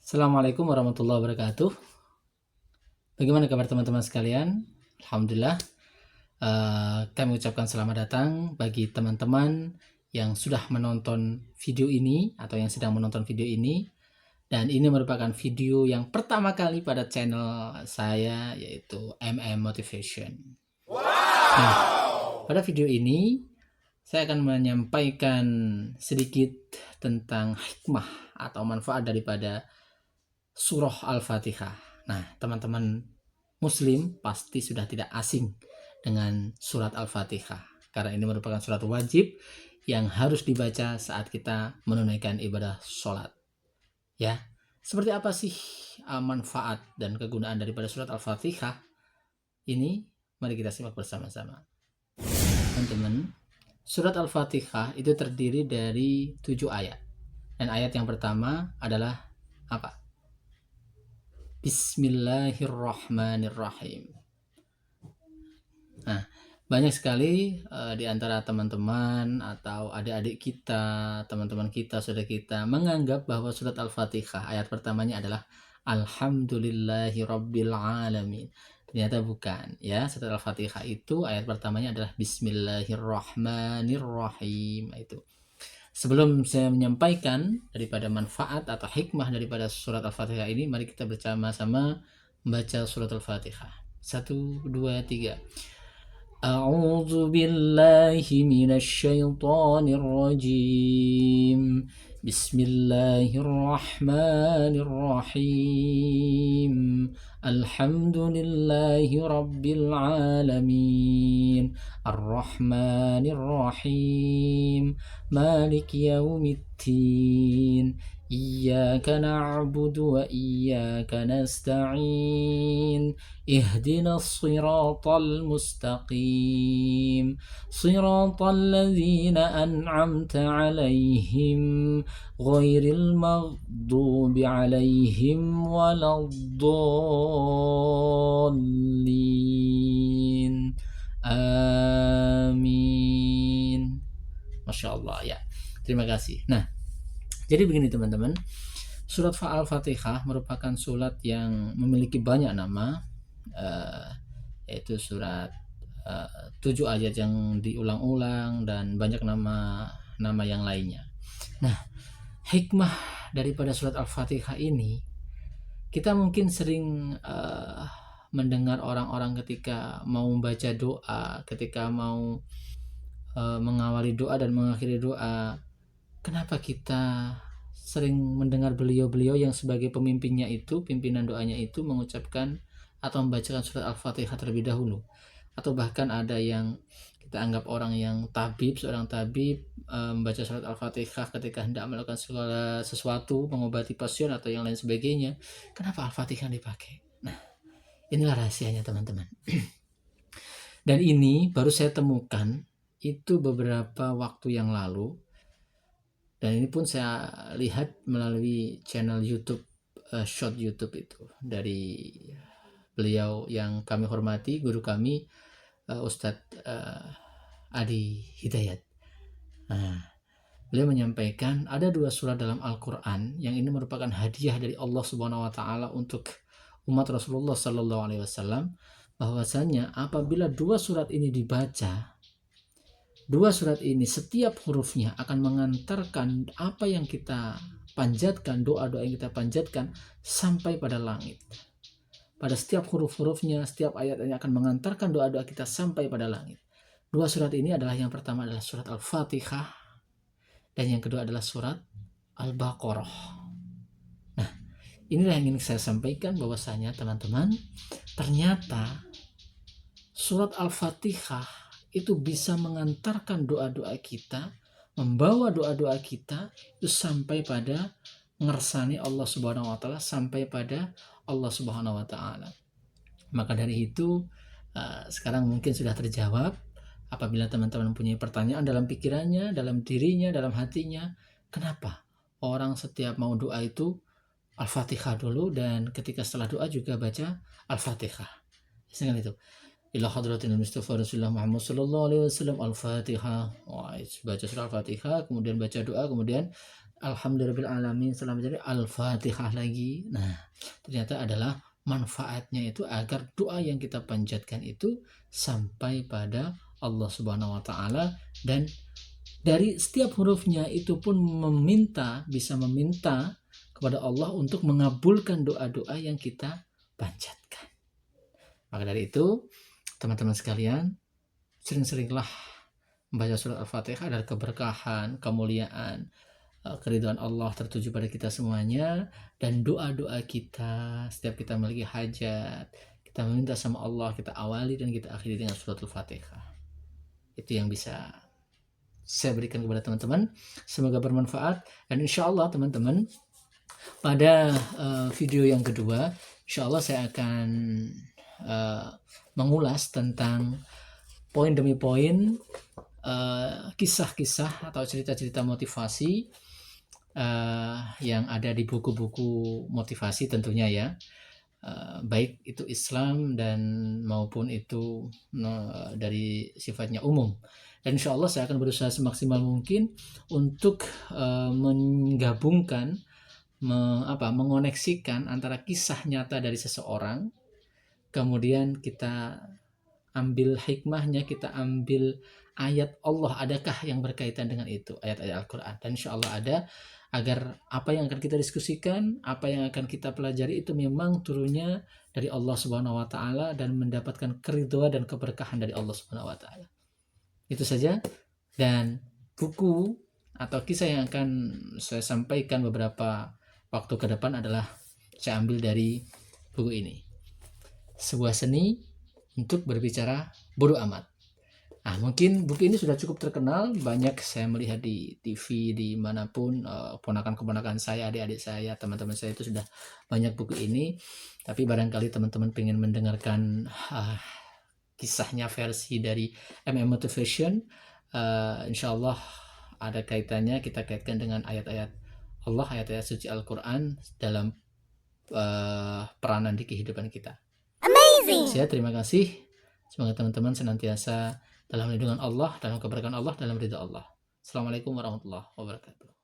Assalamualaikum warahmatullahi wabarakatuh. Bagaimana kabar teman-teman sekalian? Alhamdulillah. Kami ucapkan selamat datang bagi teman-teman yang sudah menonton video ini atau yang sedang menonton video ini. Dan ini merupakan video yang pertama kali pada channel saya, yaitu MM Motivation. Nah, pada video ini saya akan menyampaikan sedikit tentang hikmah atau manfaat daripada surah Al-Fatihah. Nah, teman-teman Muslim pasti sudah tidak asing dengan surat Al-Fatihah, karena ini merupakan surat wajib yang harus dibaca saat kita menunaikan ibadah sholat. Ya, seperti apa sih manfaat dan kegunaan daripada surat Al-Fatihah ini? Mari kita simak bersama-sama. Teman-teman, surat Al-Fatihah itu terdiri dari 7 ayat. Dan ayat yang pertama adalah apa? Bismillahirrahmanirrahim. Nah, banyak sekali di antara teman-teman atau adik-adik kita, teman-teman kita, saudara kita menganggap bahwa surat Al-Fatihah ayat pertamanya adalah Alhamdulillahirabbil alamin. Ternyata bukan, ya. Surat Al-Fatihah itu ayat pertamanya adalah Bismillahirrahmanirrahim. Itu. Sebelum saya menyampaikan daripada manfaat atau hikmah daripada surat Al-Fatihah ini, mari kita bersama-sama membaca surat Al-Fatihah. 1, 2, 3. A'udzu billahi minasy syaithanir rajim. Bismillahirrahmanirrahim. Alhamdulillahi rabbil alamin. Ar-Rahmanir Rahim. Maliki yaumiddin. Iyyaka na'budu wa iyyaka nasta'in. Ihdinas siratal mustaqim. Siratal ladzina an'amta 'alaihim ghairil maghdubi 'alaihim waladdallin. Amin. Masya Allah, ya. Terima kasih. Nah, jadi begini teman-teman, surat Al-Fatihah merupakan surat yang memiliki banyak nama, yaitu surat 7 ayat yang diulang-ulang dan banyak nama yang lainnya. Nah, hikmah daripada surat Al-Fatihah ini, kita mungkin sering mendengar orang-orang ketika mau membaca doa, ketika mau mengawali doa dan mengakhiri doa, kenapa kita sering mendengar beliau-beliau yang sebagai pemimpinnya itu, pimpinan doanya itu mengucapkan atau membacakan surat Al-Fatihah terlebih dahulu, atau bahkan ada yang kita anggap orang yang seorang tabib membaca surat Al-Fatihah ketika hendak melakukan segala sesuatu, mengobati pasien atau yang lain sebagainya. Kenapa Al-Fatihah dipakai? Nah, inilah rahasianya teman-teman. Dan ini baru saya temukan itu beberapa waktu yang lalu. Dan ini pun saya lihat melalui channel YouTube, short YouTube itu dari beliau yang kami hormati, guru kami, Ustadz Adi Hidayat. Nah, beliau menyampaikan ada 2 surat dalam Al-Quran yang ini merupakan hadiah dari Allah Subhanahu Wa Taala untuk umat Rasulullah Sallallahu Alaihi Wasallam, bahwasanya apabila 2 surat ini dibaca, 2 surat ini setiap hurufnya akan mengantarkan apa yang kita panjatkan, doa-doa yang kita panjatkan sampai pada langit. Pada setiap huruf-hurufnya, setiap ayatnya akan mengantarkan doa-doa kita sampai pada langit. 2 surat ini adalah, yang pertama adalah surat Al-Fatihah dan yang kedua adalah surat Al-Baqarah. Nah, inilah yang ingin saya sampaikan, bahwasanya teman-teman, ternyata surat Al-Fatihah itu bisa mengantarkan doa-doa kita, membawa doa-doa kita itu sampai pada ngersani Allah Subhanahu Wa Taala, sampai pada Allah Subhanahu Wa Taala. Maka dari itu sekarang mungkin sudah terjawab. Apabila teman-teman punya pertanyaan dalam pikirannya, dalam dirinya, dalam hatinya, kenapa orang setiap mau doa itu Al-Fatihah dulu, dan ketika setelah doa juga baca Al-Fatihah. Misalkan itu, ila hadratil Mustafa Rasulullah Muhammad sallallahu alaihi wasallam Al-Fatihah. Baca surah Al-Fatihah, kemudian baca doa, kemudian alhamdulillahirabbil alamin setelah menjadi al-fatihah lagi. Nah, ternyata adalah manfaatnya itu agar doa yang kita panjatkan itu sampai pada Allah Subhanahu wa taala, dan dari setiap hurufnya itu pun bisa meminta kepada Allah untuk mengabulkan doa-doa yang kita panjatkan. Maka dari itu, teman-teman sekalian, sering-seringlah membaca surat Al-Fatihah dari keberkahan, kemuliaan, keridhaan Allah tertuju pada kita semuanya, dan doa-doa kita setiap kita memiliki hajat, kita meminta sama Allah, kita awali dan kita akhiri dengan surat Al-Fatihah. Itu yang bisa saya berikan kepada teman-teman, semoga bermanfaat. Dan insya Allah teman-teman, pada video yang kedua insya Allah saya akan mengulas tentang poin demi poin kisah-kisah atau cerita-cerita motivasi yang ada di buku-buku motivasi tentunya ya, baik itu Islam dan maupun itu dari sifatnya umum. Dan insya Allah saya akan berusaha semaksimal mungkin untuk menggabungkan, mengoneksikan antara kisah nyata dari seseorang, kemudian kita ambil hikmahnya, kita ambil ayat Allah, adakah yang berkaitan dengan itu, ayat-ayat Al-Quran. Dan insya Allah ada, agar apa yang akan kita diskusikan, apa yang akan kita pelajari itu memang turunnya dari Allah Subhanahu wa taala dan mendapatkan keridhaan dan keberkahan dari Allah Subhanahu wa taala. Itu saja. Dan buku atau kisah yang akan saya sampaikan beberapa waktu ke depan adalah saya ambil dari buku ini, Sebuah Seni untuk Berbicara Bodo Amat. Nah, mungkin buku ini sudah cukup terkenal, banyak saya melihat di TV dimanapun, ponakan-keponakan saya, adik-adik saya, teman-teman saya itu sudah banyak buku ini. Tapi barangkali teman-teman pengen mendengarkan kisahnya versi dari MM Motivation, insya Allah ada kaitannya, kita kaitkan dengan ayat-ayat Allah, ayat-ayat suci Al-Quran dalam peranan di kehidupan kita. Amazing. Saya terima kasih. Semoga teman-teman senantiasa dalam lindungan Allah, dalam keberkahan Allah, dalam ridha Allah. Assalamualaikum warahmatullahi wabarakatuh.